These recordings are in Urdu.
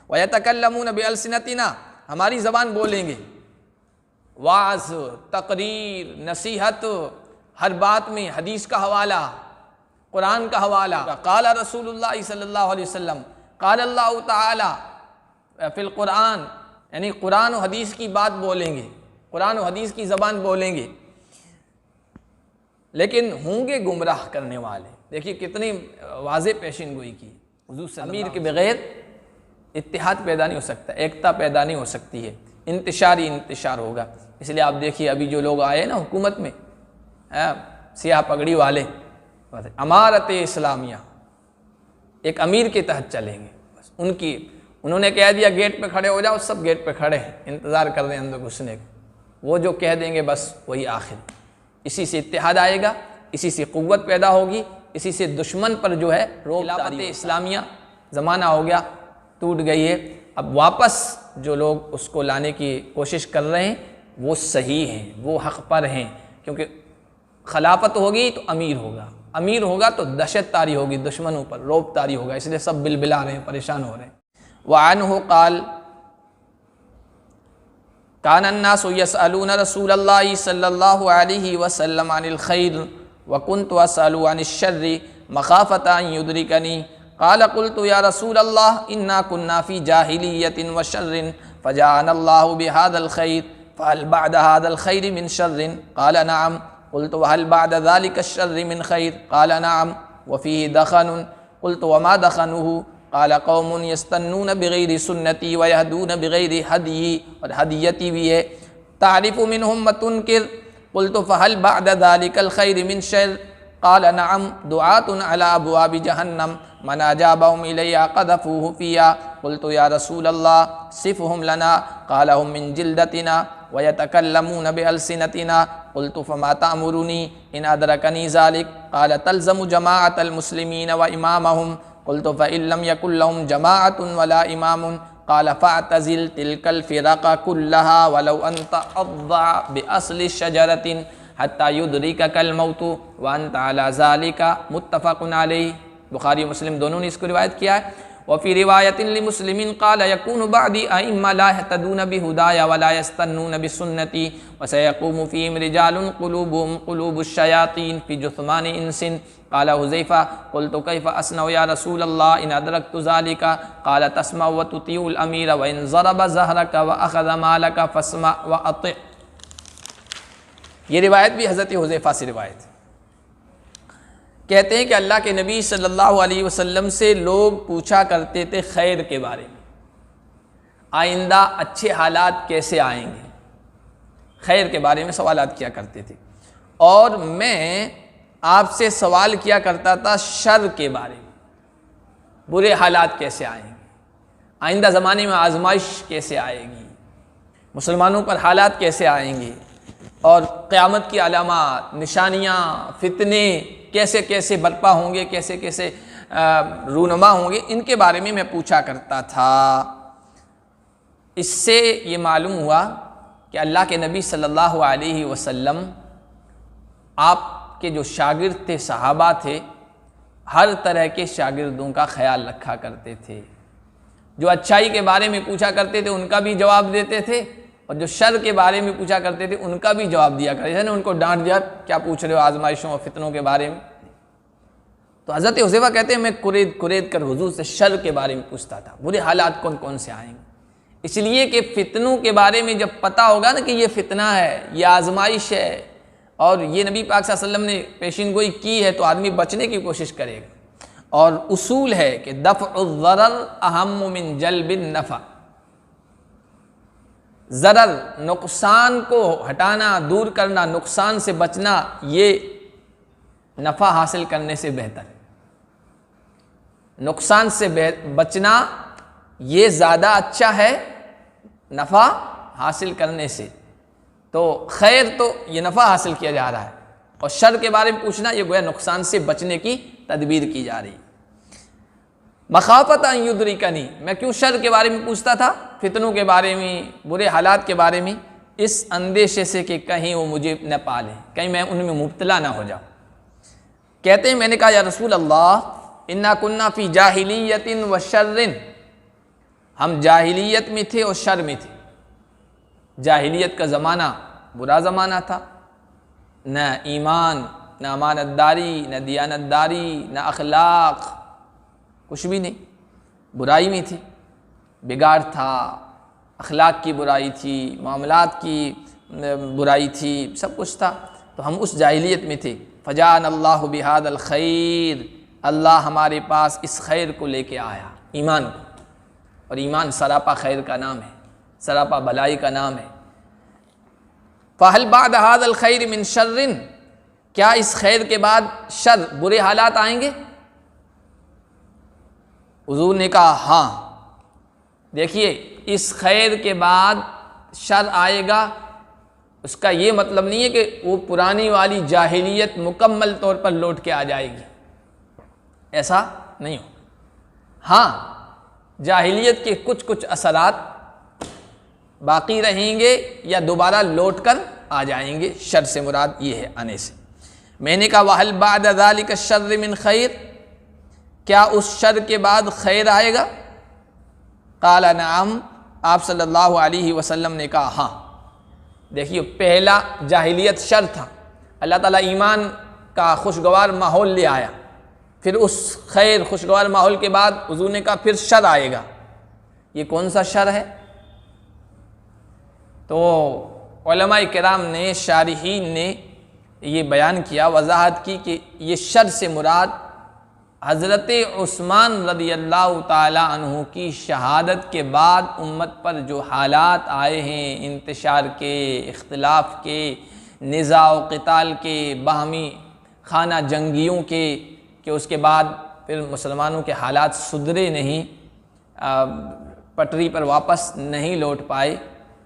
وَيَتَكَلَّمُونَ بِأَلْسِنَتِنَا، ہماری زبان بولیں گے، وعظ، تقریر، نصیحت، ہر بات میں حدیث کا حوالہ، قرآن کا حوالہ۔ قال رسول اللہ صلی اللہ علیہ وسلم، قال اللہ تعالی فی القرآن، یعنی قرآن و حدیث کی بات بولیں گے، قرآن و حدیث کی زبان بولیں گے، لیکن ہوں گے گمراہ کرنے والے۔ دیکھیے کتنی واضح پیشین گوئی کی حضور صلی اللہ علیہ وسلم۔ امیر کے بغیر اتحاد پیدا نہیں ہو سکتا، ایکتا پیدا نہیں ہو سکتی ہے، انتشار ہوگا۔ اس لیے آپ دیکھیے ابھی جو لوگ آئے نا حکومت میں، سیاہ پگڑی والے، امارت اسلامیہ، ایک امیر کے تحت چلیں گے، بس انہوں نے کہہ دیا گیٹ پہ کھڑے ہو جاؤ، سب گیٹ پہ کھڑے ہیں، انتظار کر رہے ہیں اندر گھسنے کا، وہ جو کہہ دیں گے بس وہی آخر۔ اسی سے اتحاد آئے گا، اسی سے قوت پیدا ہوگی، اسی سے دشمن پر جو ہے خلافت اسلامیہ زمانہ ہو گیا، ٹوٹ گئی ہے۔ اب واپس جو لوگ اس کو لانے کی کوشش کر رہے ہیں وہ صحیح ہیں، وہ حق پر ہیں، کیونکہ خلافت ہوگی تو امیر ہوگا تو دہشت طاری ہوگی، دشمنوں پر رعب طاری ہوگا، اس لیے سب بلبلا رہے ہیں، پریشان ہو رہے ہیں۔ وعنہ قال کان الناس یسألون رسول اللہ صلی اللہ علیہ وسلم عن الخیر وکنت اسأل عن الشر مخافۃ ان یدرکنی قال قلت یا رسول اللہ انا كنا فی جاہلیۃ وشر فجاءنا اللہ بهذا الخیر فهل بعد هذا الخیر من شر قال نعم قلت وهل بعد ذلك الشر من خیر قال نعم وفيه دخن قلت وما دخنه قال قوم یستنون بغیر سنتی ویہدون بغیر ہدی، اور ہدیتی بھی ہے، تعرف منہم وتنکر قلت فهل بعد ذلك الخیر من شر قال نعم دعاة على ابواب جہنم من اجابهم الی قذفوه فیها قلت یا رسول اللہ صفهم لنا قال هم من جلدتنا ويتكلمون بألسنتنا قلت فما تأمرني ان ادرکنی ذلك قال تلزم جماعة المسلمین وامامهم قلت فإن لم يكن لهم جماعة ولا امام قال فاعتزل تلك الفرق كلها ولو ان تعض بأصل الشجرة حتى يدركك الموت وانت على ذلك متفق علیہ۔ بخاری و مسلم دونوں نے اس کو روایت کیا ہے۔ وفي رواية لمسلم قال يكون بعدي أئمة لا يهتدون بهداي ولا يستنون بسنتي وسيقوم فيهم رجال قلوبهم قلوب الشياطين في جثمان إنس قال حذيفة قلت كيف أصنع يا رسول الله إن أدركت ذلك قال تسمع وتطيع الأمير وإن ضرب ظهرك وأخذ مالك فاسمع وأطع۔ یہ روایت بھی حضرت حذیفہ سے روایت ہے، کہتے ہیں کہ اللہ کے نبی صلی اللہ علیہ وسلم سے لوگ پوچھا کرتے تھے خیر کے بارے میں، آئندہ اچھے حالات کیسے آئیں گے، خیر کے بارے میں سوالات کیا کرتے تھے، اور میں آپ سے سوال کیا کرتا تھا شر کے بارے میں، برے حالات کیسے آئیں گے، آئندہ زمانے میں آزمائش کیسے آئے گی، مسلمانوں پر حالات کیسے آئیں گے، اور قیامت کی علامات، نشانیاں، فتنے کیسے کیسے برپا ہوں گے، کیسے کیسے رونما ہوں گے، ان کے بارے میں میں پوچھا کرتا تھا۔ اس سے یہ معلوم ہوا کہ اللہ کے نبی صلی اللہ علیہ وسلم آپ کے جو شاگرد تھے، صحابہ تھے، ہر طرح کے شاگردوں کا خیال رکھا کرتے تھے، جو اچھائی کے بارے میں پوچھا کرتے تھے ان کا بھی جواب دیتے تھے، اور جو شر کے بارے میں پوچھا کرتے تھے ان کا بھی جواب دیا کرتے تھے، ان کو ڈانٹ دیا کیا پوچھ رہے ہو آزمائشوں اور فتنوں کے بارے میں۔ تو حضرت حذیفہ کہتے ہیں میں قرید کر حضور سے شر کے بارے میں پوچھتا تھا، برے حالات کون کون سے آئیں گے، اس لیے کہ فتنوں کے بارے میں جب پتہ ہوگا نا کہ یہ فتنہ ہے، یہ آزمائش ہے، اور یہ نبی پاک صلی اللہ علیہ وسلم نے پیشین گوئی کی ہے، تو آدمی بچنے کی کوشش کرے گا۔ اور اصول ہے کہ دفع الضرر اہم من جلب النفع، ضرر نقصان کو ہٹانا، دور کرنا، نقصان سے بچنا، یہ نفع حاصل کرنے سے بہتر ہے۔ نقصان سے بچنا یہ زیادہ اچھا ہے نفع حاصل کرنے سے۔ تو خیر تو یہ نفع حاصل کیا جا رہا ہے، اور شر کے بارے میں پوچھنا یہ گویا نقصان سے بچنے کی تدبیر کی جا رہی ہے۔ مخافۃ ان یدرکنی، میں کیوں شر کے بارے میں پوچھتا تھا، فتنوں کے بارے میں، برے حالات کے بارے میں، اس اندیشے سے کہ کہیں وہ مجھے نہ پالیں، کہیں میں ان میں مبتلا نہ ہو جاؤں۔ کہتے ہیں میں نے کہا یا رسول اللہ انا کنا فی جاہلیت و شر، ہم جاہلیت میں تھے اور شر میں تھے۔ جاہلیت کا زمانہ برا زمانہ تھا، نہ ایمان، نہ امانت داری، نہ دیانت داری، نہ اخلاق، کچھ بھی نہیں، برائی میں تھی، بگاڑ تھا، اخلاق کی برائی تھی، معاملات کی برائی تھی، سب کچھ تھا۔ تو ہم اس جاہلیت میں تھے۔ فجاءنا اللہ بہذا الخیر، اللہ ہمارے پاس اس خیر کو لے کے آیا، ایمان کو، اور ایمان سراپا خیر کا نام ہے، سراپا بھلائی کا نام ہے۔ فہل بعد هذا الخیر من شر، کیا اس خیر کے بعد شر، برے حالات آئیں گے؟ حضور نے کہا ہاں۔ دیکھیے، اس خیر کے بعد شر آئے گا، اس کا یہ مطلب نہیں ہے کہ وہ پرانی والی جاہلیت مکمل طور پر لوٹ کے آ جائے گی، ایسا نہیں ہو۔ ہاں، جاہلیت کے کچھ اثرات باقی رہیں گے یا دوبارہ لوٹ کر آ جائیں گے، شر سے مراد یہ ہے آنے سے۔ میں نے کہا وَهَلْ بَعْدَ ذَلِكَ الشَّرِّ مِنْ خَيْرٍ، کیا اس شر کے بعد خیر آئے گا؟ قال نعم، آپ صلی اللہ علیہ وسلم نے کہا ہاں۔ دیکھیے، پہلا جاہلیت شر تھا، اللہ تعالیٰ ایمان کا خوشگوار ماحول لے آیا، پھر اس خیر خوشگوار ماحول کے بعد حضور نے کہا پھر شر آئے گا۔ یہ کون سا شر ہے؟ تو علماء کرام نے، شارحین نے یہ بیان کیا، وضاحت کی کہ یہ شر سے مراد حضرت عثمان رضی اللہ تعالی عنہ کی شہادت کے بعد امت پر جو حالات آئے ہیں، انتشار کے، اختلاف کے، نزاع و قتال کے، باہمی خانہ جنگیوں کے، کہ اس کے بعد پھر مسلمانوں کے حالات سدھرے نہیں، پٹری پر واپس نہیں لوٹ پائے،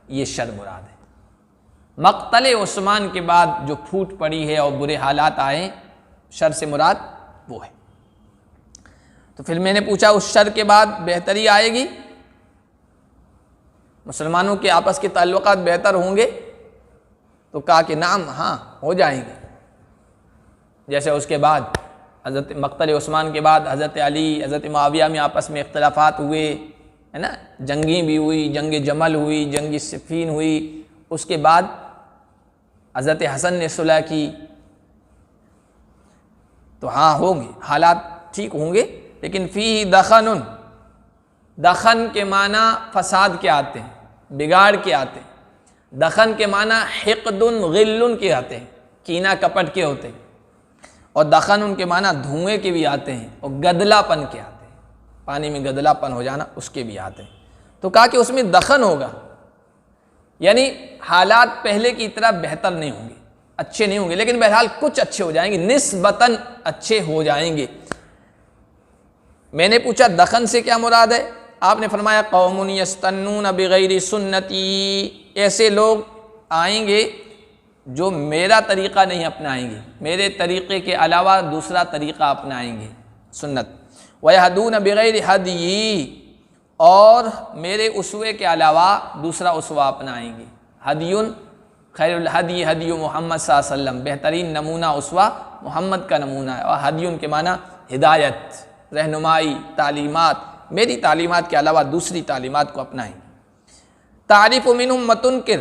یہ شر مراد ہے۔ مقتل عثمان کے بعد جو پھوٹ پڑی ہے اور برے حالات آئے، شر سے مراد وہ ہے۔ تو پھر میں نے پوچھا اس شر کے بعد بہتری آئے گی، مسلمانوں کے آپس کے تعلقات بہتر ہوں گے؟ تو کہا کہ نعم، ہاں ہو جائیں گے۔ جیسے اس کے بعد حضرت مقتل عثمان کے بعد حضرت علی، حضرت معاویہ میں آپس میں اختلافات ہوئے، ہے نا، جنگیں بھی ہوئی، جنگ جمل ہوئی، جنگ صفین ہوئی، اس کے بعد حضرت حسن نے صلح کی، تو ہاں ہوں گے، حالات ٹھیک ہوں گے، لیکن فیہ دخن، دخن کے معنی فساد کے آتے ہیں، بگاڑ کے آتے ہیں۔ دخن کے معنی حقد غل کے آتے ہیں، کینہ کپٹ کے ہوتے ہیں، اور دخن ان کے معنی دھوئیں کے بھی آتے ہیں، اور گدلا پن کے آتے ہیں، پانی میں گدلا پن ہو جانا، اس کے بھی آتے ہیں۔ تو کہا کہ اس میں دخن ہوگا، یعنی حالات پہلے کی طرح بہتر نہیں ہوں گے، اچھے نہیں ہوں گے، لیکن بہرحال کچھ اچھے ہو جائیں گے، نسبتاً اچھے ہو جائیں گے۔ میں نے پوچھا دخن سے کیا مراد ہے؟ آپ نے فرمایا قوم یستنون بغیر سنتی، ایسے لوگ آئیں گے جو میرا طریقہ نہیں اپنائیں گے، میرے طریقے کے علاوہ دوسرا طریقہ اپنائیں گے، سنت۔ وَيَهْدُونَ بِغَيْرِ هَدْيِّ، اور میرے اسوے کے علاوہ دوسرا اسوہ اپنائیں گے۔ ہدیٌ خیر الہدی ہدی محمد صلی اللہ علیہ وسلم، بہترین نمونہ اسوہ محمد کا نمونہ ہے، اور ہدیٌ کے معنی ہدایت، رہنمائی، تعلیمات، میری تعلیمات کے علاوہ دوسری تعلیمات کو اپنائیں گے۔ تعریف منہم متنکر،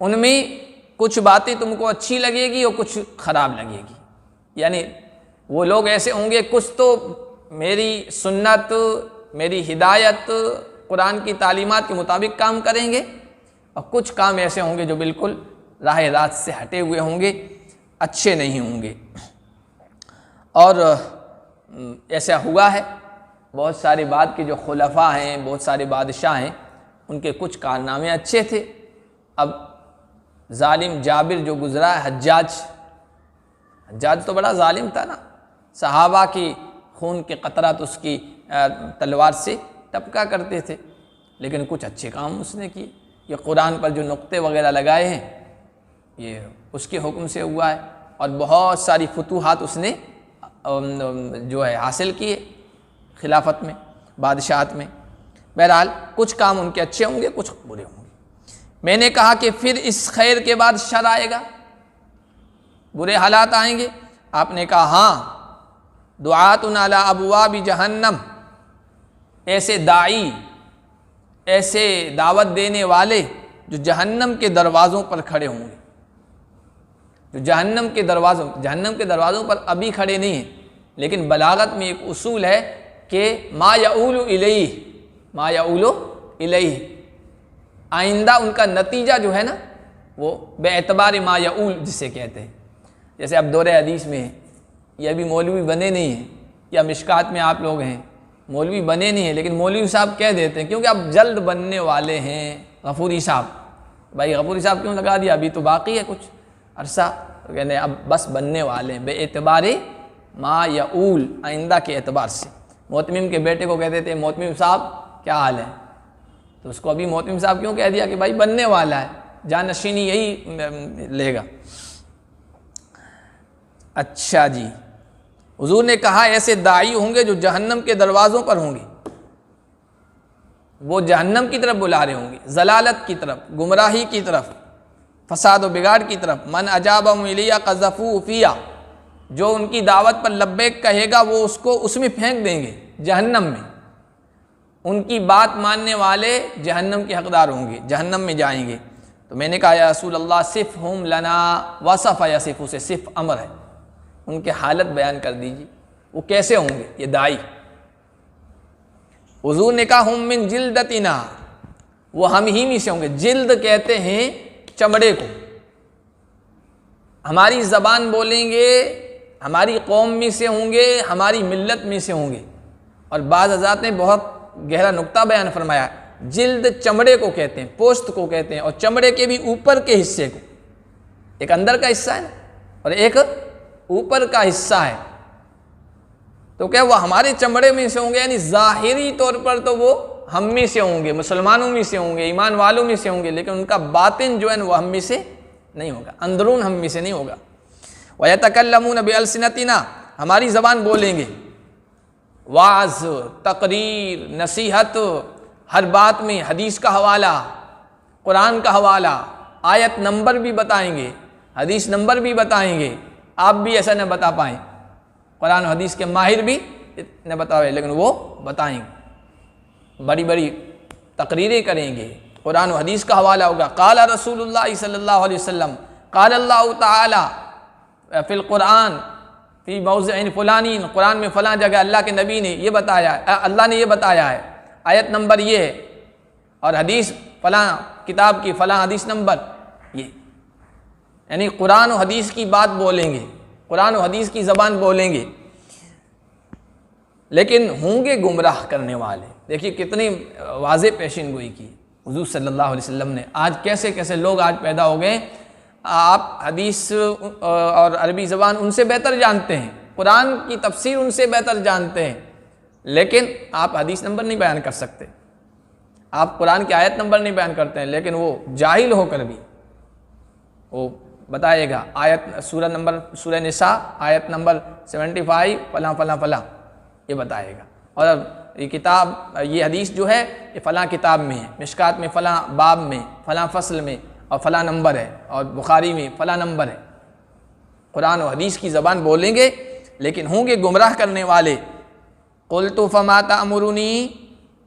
ان میں کچھ باتیں تم کو اچھی لگے گی اور کچھ خراب لگے گی، یعنی وہ لوگ ایسے ہوں گے، کچھ تو میری سنت، میری ہدایت، قرآن کی تعلیمات کے مطابق کام کریں گے، اور کچھ کام ایسے ہوں گے جو بالکل راہ راست سے ہٹے ہوئے ہوں گے، اچھے نہیں ہوں گے۔ اور ایسا ہوا ہے، بہت سارے بعد کے جو خلفاء ہیں، بہت سارے بادشاہ ہیں، ان کے کچھ کارنامے اچھے تھے۔ اب ظالم جابر جو گزرا ہے، حجاج تو بڑا ظالم تھا نا، صحابہ کی خون کے قطرات اس کی تلوار سے ٹپکا کرتے تھے، لیکن کچھ اچھے کام اس نے کیے۔ یہ قرآن پر جو نقطے وغیرہ لگائے ہیں، یہ اس کے حکم سے ہوا ہے، اور بہت ساری فتوحات اس نے جو ہے حاصل کیے خلافت میں، بادشاہت میں۔ بہرحال کچھ کام ان کے اچھے ہوں گے، کچھ برے ہوں گے۔ میں نے کہا کہ پھر اس خیر کے بعد شر آئے گا، برے حالات آئیں گے؟ آپ نے کہا ہاں، دعاتن علی ابواب جہنم، ایسے داعی ایسے دعوت دینے والے جو جہنم کے دروازوں پر کھڑے ہوں گے، جو جہنم کے دروازوں پر ابھی کھڑے نہیں ہیں، لیکن بلاغت میں ایک اصول ہے کہ ما یعول الیہ، آئندہ ان کا نتیجہ جو ہے نا وہ بے اعتبار ما یعول جسے کہتے ہیں. جیسے اب دور حدیث میں ہیں، یہ ابھی مولوی بنے نہیں ہیں، یا مشکات میں آپ لوگ ہیں مولوی بنے نہیں ہیں، لیکن مولوی صاحب کہہ دیتے ہیں کیونکہ اب جلد بننے والے ہیں غفوری صاحب. بھائی غفوری صاحب کیوں لگا دیا، ابھی تو باقی ہے کچھ عرصہ، تو کہتے ہیں اب بس بننے والے ہیں بے اعتبار ما یعول، آئندہ کے اعتبار سے. محتمم کے بیٹے کو کہتے تھے محتمم صاحب کیا حال ہے، تو اس کو ابھی محتمم صاحب کیوں کہہ دیا کہ بھائی بننے والا ہے، جانشینی یہی لے گا. اچھا جی، حضور نے کہا ایسے داعی ہوں گے جو جہنم کے دروازوں پر ہوں گے، وہ جہنم کی طرف بلا رہے ہوں گے، ضلالت کی طرف، گمراہی کی طرف، فساد و بگاڑ کی طرف. من اجابہم الیہ قذفوہ فیہا، جو ان کی دعوت پر لبیک کہے گا وہ اس کو اس میں پھینک دیں گے، جہنم میں. ان کی بات ماننے والے جہنم کے حقدار ہوں گے، جہنم میں جائیں گے. تو میں نے کہا یا رسول اللہ صفہم لنا، وصف یا صفوں سے صف امر ہے، ان کے حالت بیان کر دیجیے وہ کیسے ہوں گے یہ داعی. حضور نے کہا ہم من جلدتنا، وہ ہم ہی میں سے ہوں گے. جلد کہتے ہیں چمڑے کو، ہماری زبان بولیں گے، ہماری قوم میں سے ہوں گے، ہماری ملت میں سے ہوں گے. اور بعض حضرات نے بہت گہرا نقطہ بیان فرمایا، جلد چمڑے کو کہتے ہیں، پوست کو کہتے ہیں، اور چمڑے کے بھی اوپر کے حصے کو. ایک اندر کا حصہ ہے نا اور ایک اوپر کا حصہ ہے. تو کیا وہ ہمارے چمڑے میں سے ہوں گے، یعنی ظاہری طور پر تو وہ ہم میں سے ہوں گے، مسلمانوں میں سے ہوں گے، ایمان والوں میں سے ہوں گے، لیکن ان کا باطن جو ہے وہ ہم میں سے نہیں ہوگا، اندرون ہم میں سے نہیں ہوگا. وَيَتَكَلَّمُونَ بِأَلْسِنَتِنَا، ہماری زبان بولیں گے، وعظ، تقریر، نصیحت، ہر بات میں حدیث کا حوالہ، قرآن کا حوالہ، آیت نمبر بھی بتائیں گے، حدیث نمبر بھی بتائیں گے. آپ بھی ایسا نہ بتا پائیں، قرآن و حدیث کے ماہر بھی نہ بتاوے، لیکن وہ بتائیں گے، بڑی بڑی تقریریں کریں گے، قرآن و حدیث کا حوالہ ہوگا. قال رسول اللہ صلی اللہ علیہ وسلم، قال اللہ تعالی فی القرآن فی موضع فلانین، قرآن میں فلاں جگہ اللہ کے نبی نے یہ بتایا ہے، اللہ نے یہ بتایا ہے، آیت نمبر یہ ہے، اور حدیث فلاں کتاب کی فلاں حدیث نمبر یہ. یعنی قرآن و حدیث کی بات بولیں گے، قرآن و حدیث کی زبان بولیں گے، لیکن ہوں گے گمراہ کرنے والے. دیکھیے کتنی واضح پیشین گوئی کی حضور صلی اللہ علیہ وسلم نے. آج کیسے کیسے لوگ آج پیدا ہو گئے، آپ حدیث اور عربی زبان ان سے بہتر جانتے ہیں، قرآن کی تفسیر ان سے بہتر جانتے ہیں، لیکن آپ حدیث نمبر نہیں بیان کر سکتے، آپ قرآن کی آیت نمبر نہیں بیان کرتے ہیں، لیکن وہ جاہل ہو کر بھی وہ بتائے گا آیت سورہ نمبر، سورہ نساء آیت نمبر 75 فلاں فلاں فلاں یہ بتائے گا. اور یہ کتاب، یہ حدیث جو ہے یہ فلاں کتاب میں ہے، مشکات میں فلاں باب میں، فلاں فصل میں، اور فلاں نمبر ہے، اور بخاری میں فلاں نمبر ہے. قرآن و حدیث کی زبان بولیں گے لیکن ہوں گے گمراہ کرنے والے. قلت فما تأمرنی،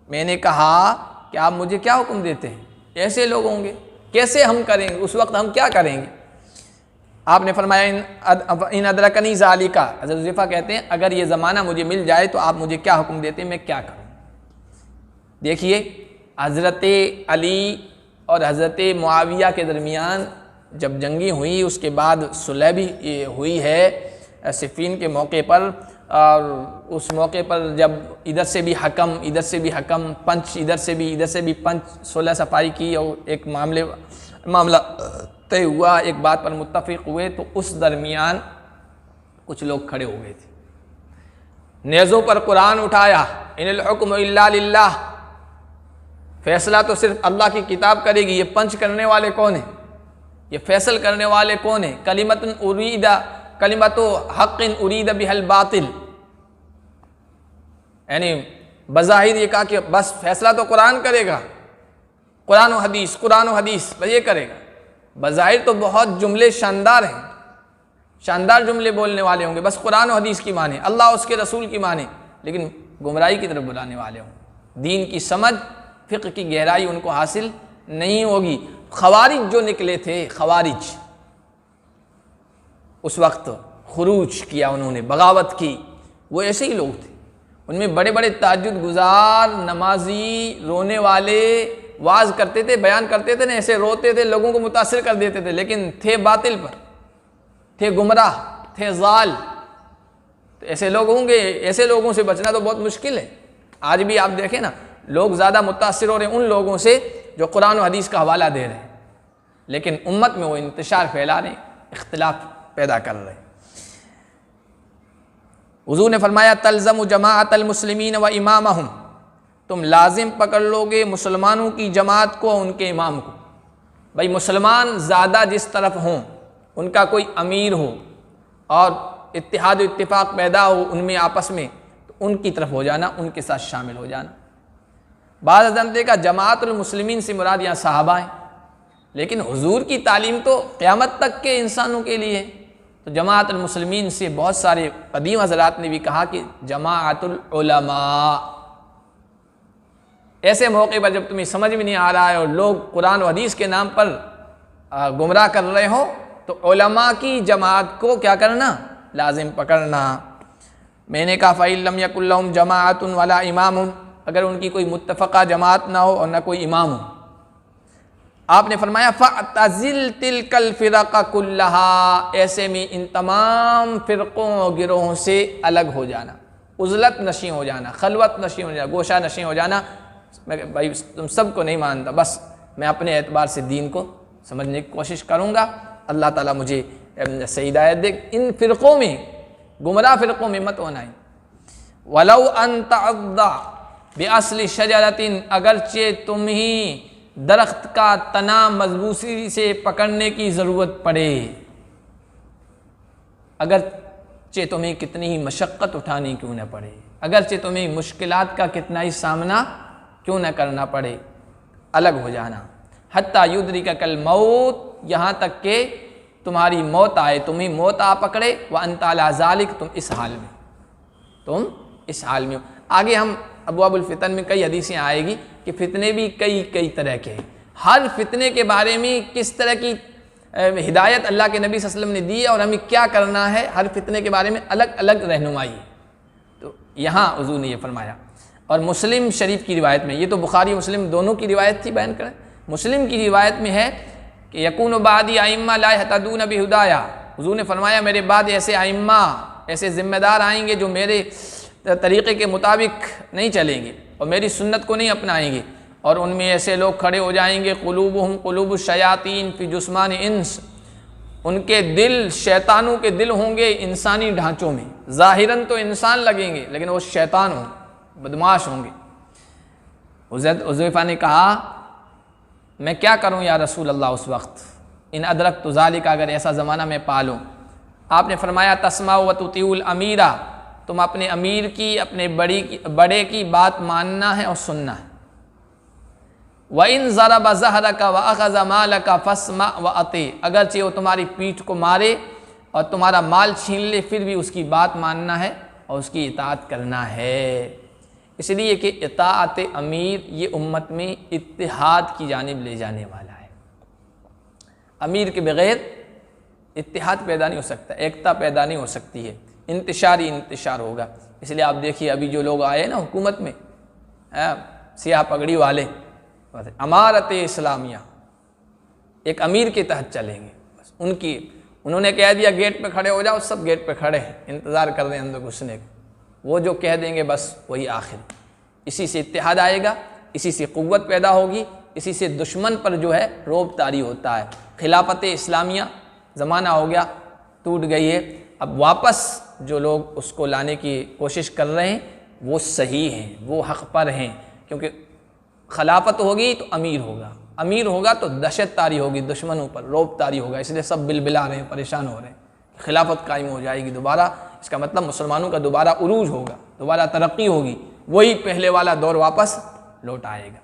میں نے کہا کہ آپ مجھے کیا حکم دیتے ہیں. ایسے لوگ ہوں گے، کیسے ہم کریں گے، اس وقت ہم کیا کریں گے. آپ نے فرمایا ان ادرکنی ذالکا، حضرت حذیفہ کہتے ہیں اگر یہ زمانہ مجھے مل جائے تو آپ مجھے کیا حکم دیتے ہیں، میں کیا کروں. دیکھیے حضرت علی اور حضرت معاویہ کے درمیان جب جنگیں ہوئی، اس کے بعد صلح بھی ہوئی ہے صفین کے موقع پر، اور اس موقع پر جب ادھر سے بھی حکم ادھر سے بھی حکم، پنچ ادھر سے بھی پنچ، صلح صفائی کی اور ایک معاملہ طے ہوا، ایک بات پر متفق ہوئے، تو اس درمیان کچھ لوگ کھڑے ہو گئے تھے، نیزوں پر قرآن اٹھایا، ان الحکم الا للہ، فیصلہ تو صرف اللہ کی کتاب کرے گی. یہ پنچ کرنے والے کون ہیں، یہ فیصل کرنے والے کون ہیں. کلمت حق ارید بها الباطل، یعنی بظاہر یہ کہا کہ بس فیصلہ تو قرآن کرے گا، قرآن و حدیث بس یہ کرے گا. بظاہر تو بہت جملے شاندار ہیں، شاندار جملے بولنے والے ہوں گے، بس قرآن و حدیث کی مانیں، اللہ اس کے رسول کی مانیں، لیکن گمراہی کی طرف بلانے والے ہوں. دین کی سمجھ، فقہ کی گہرائی ان کو حاصل نہیں ہوگی۔ خوارج جو نکلے تھے، خوارج اس وقت خروج کیا، انہوں نے بغاوت کی، وہ ایسے ہی لوگ تھے۔ ان میں بڑے بڑے تہجد گزار، نمازی، رونے والے، واز کرتے تھے، بیان کرتے تھے نا، ایسے روتے تھے، لوگوں کو متاثر کر دیتے تھے، لیکن تھے باطل پر، تھے گمراہ، تھے ضال۔ تو ایسے لوگ ہوں گے، ایسے لوگوں سے بچنا تو بہت مشکل ہے۔ آج بھی آپ دیکھیں نا، لوگ زیادہ متاثر ہو رہے ہیں ان لوگوں سے جو قرآن و حدیث کا حوالہ دے رہے ہیں، لیکن امت میں وہ انتشار پھیلا رہے ہیں، اختلاف پیدا کر رہے ہیں۔ حضور نے فرمایا تلزم جماعت المسلمین و امامہم، تم لازم پکڑ لو گے مسلمانوں کی جماعت کو، ان کے امام کو۔ بھائی مسلمان زیادہ جس طرف ہوں، ان کا کوئی امیر ہو اور اتحاد و اتفاق پیدا ہو ان میں آپس میں، تو ان کی طرف ہو جانا، ان کے ساتھ شامل ہو جانا۔ بعض حضرات نے دیکھا جماعت المسلمین سے مراد یہاں صحابہ ہیں، لیکن حضور کی تعلیم تو قیامت تک کے انسانوں کے لیے ہے۔ تو جماعت المسلمین سے بہت سارے قدیم حضرات نے بھی کہا کہ جماعت العلماء۔ ایسے موقع پر جب تمہیں سمجھ میں نہیں آ رہا ہے اور لوگ قرآن و حدیث کے نام پر گمراہ کر رہے ہوں، تو علماء کی جماعت کو کیا کرنا؟ لازم پکڑنا۔ میں نے کہا فَإِن لَمْ يَكُنْ لَهُمْ جَمَاعَةٌ وَلَا إِمَامٌ، اگر ان کی کوئی متفقہ جماعت نہ ہو اور نہ کوئی امام ہو، آپ نے فرمایا فَاعْتَزِلْ تِلْكَ الْفِرَقَ كُلَّهَا، ایسے میں ان تمام فرقوں اور گروہوں سے الگ ہو جانا، عزلت نشیں ہو جانا، خلوت نشیں ہو جانا، گوشہ نشیں ہو جانا۔ بھائی تم سب کو نہیں مانتا، بس میں اپنے اعتبار سے دین کو سمجھنے کی کوشش کروں گا، اللہ تعالیٰ مجھے صحیح ہدایت دے۔ ان فرقوں میں، گمراہ فرقوں میں مت ہونا ہے۔ وَلَوْ أَن تَعَضَّ بِأَصْلِ شَجَرَةٍ، اگرچہ تم ہی درخت کا تنا مضبوطی سے پکڑنے کی ضرورت پڑے، اگرچہ تمہیں کتنی ہی مشقت اٹھانی کیوں نہ پڑے، اگرچہ تمہیں مشکلات کا کتنا ہی سامنا کیوں نہ کرنا پڑے، الگ ہو جانا۔ حتیٰ یدرکک الموت، یہاں تک کہ تمہاری موت آئے، تمہیں موت آ پکڑے، وانت علی ذالک، تم اس حال میں، تم اس حال میں ہو۔ آگے ہم ابواب الفتن میں کئی حدیثیں آئے گی کہ فتنے بھی کئی طرح کے ہیں، ہر فتنے کے بارے میں کس طرح کی ہدایت اللہ کے نبی صلی اللہ علیہ وسلم نے دی ہے اور ہمیں کیا کرنا ہے، ہر فتنے کے بارے میں الگ الگ رہنمائی ہے۔ تو یہاں حضور نے یہ فرمایا۔ اور مسلم شریف کی روایت میں، یہ تو بخاری مسلم دونوں کی روایت تھی، بیان کریں، مسلم کی روایت میں ہے کہ یکون بعدی ائمہ لا یہتدون بہدایا، حضور نے فرمایا میرے بعد ایسے ائمہ، ایسے ذمہ دار آئیں گے جو میرے طریقے کے مطابق نہیں چلیں گے اور میری سنت کو نہیں اپنائیں گے، اور ان میں ایسے لوگ کھڑے ہو جائیں گے قلوبہم قلوب الشیاطین فی جسمان انس، ان کے دل شیطانوں کے دل ہوں گے انسانی ڈھانچوں میں، ظاہراً تو انسان لگیں گے لیکن وہ شیطان ہوں، بدماش ہوں گے۔ حذیفہ نے کہا میں کیا کروں یا رسول اللہ اس وقت، ان ادرکت ذالک، اگر ایسا زمانہ میں پالوں۔ آپ نے فرمایا تسمع و تطیع الامیرہ، تم اپنے امیر کی، اپنے بڑے کی بات ماننا ہے اور سننا ہے۔ وَإِن ضَرَبَ ظَهْرَكَ وَأَخَذَ مَالَكَ فَاسْمَعْ وَأَطِعْ، اگرچہ وہ تمہاری پیٹھ کو مارے اور تمہارا مال چھین لے، پھر بھی اس کی بات ماننا ہے اور اس کی اطاعت کرنا ہے۔ اس لیے کہ اطاعت امیر یہ امت میں اتحاد کی جانب لے جانے والا ہے۔ امیر کے بغیر اتحاد پیدا نہیں ہو سکتا، ایکتا پیدا نہیں ہو سکتی ہے، انتشار ہوگا۔ اس لیے آپ دیکھیے ابھی جو لوگ آئے نا حکومت میں، سیاہ پگڑی والے، امارت اسلامیہ، ایک امیر کے تحت چلیں گے، بس انہوں نے کہہ دیا گیٹ پہ کھڑے ہو جاؤ، سب گیٹ پہ کھڑے ہیں، انتظار کر رہے ہیں اندر گھسنے کا، وہ جو کہہ دیں گے بس وہی آخر۔ اسی سے اتحاد آئے گا، اسی سے قوت پیدا ہوگی، اسی سے دشمن پر جو ہے روب طاری ہوتا ہے۔ خلافت اسلامیہ زمانہ ہو گیا، ٹوٹ گئی ہے، اب واپس جو لوگ اس کو لانے کی کوشش کر رہے ہیں وہ صحیح ہیں، وہ حق پر ہیں، کیونکہ خلافت ہوگی تو امیر ہوگا تو دہشت طاری ہوگی، دشمنوں پر روب طاری ہوگا، اس لیے سب بلبلا رہے ہیں، پریشان ہو رہے ہیں۔ خلافت قائم ہو جائے گی دوبارہ، اس کا مطلب مسلمانوں کا دوبارہ عروج ہوگا، دوبارہ ترقی ہوگی، وہی پہلے والا دور واپس لوٹ آئے گا۔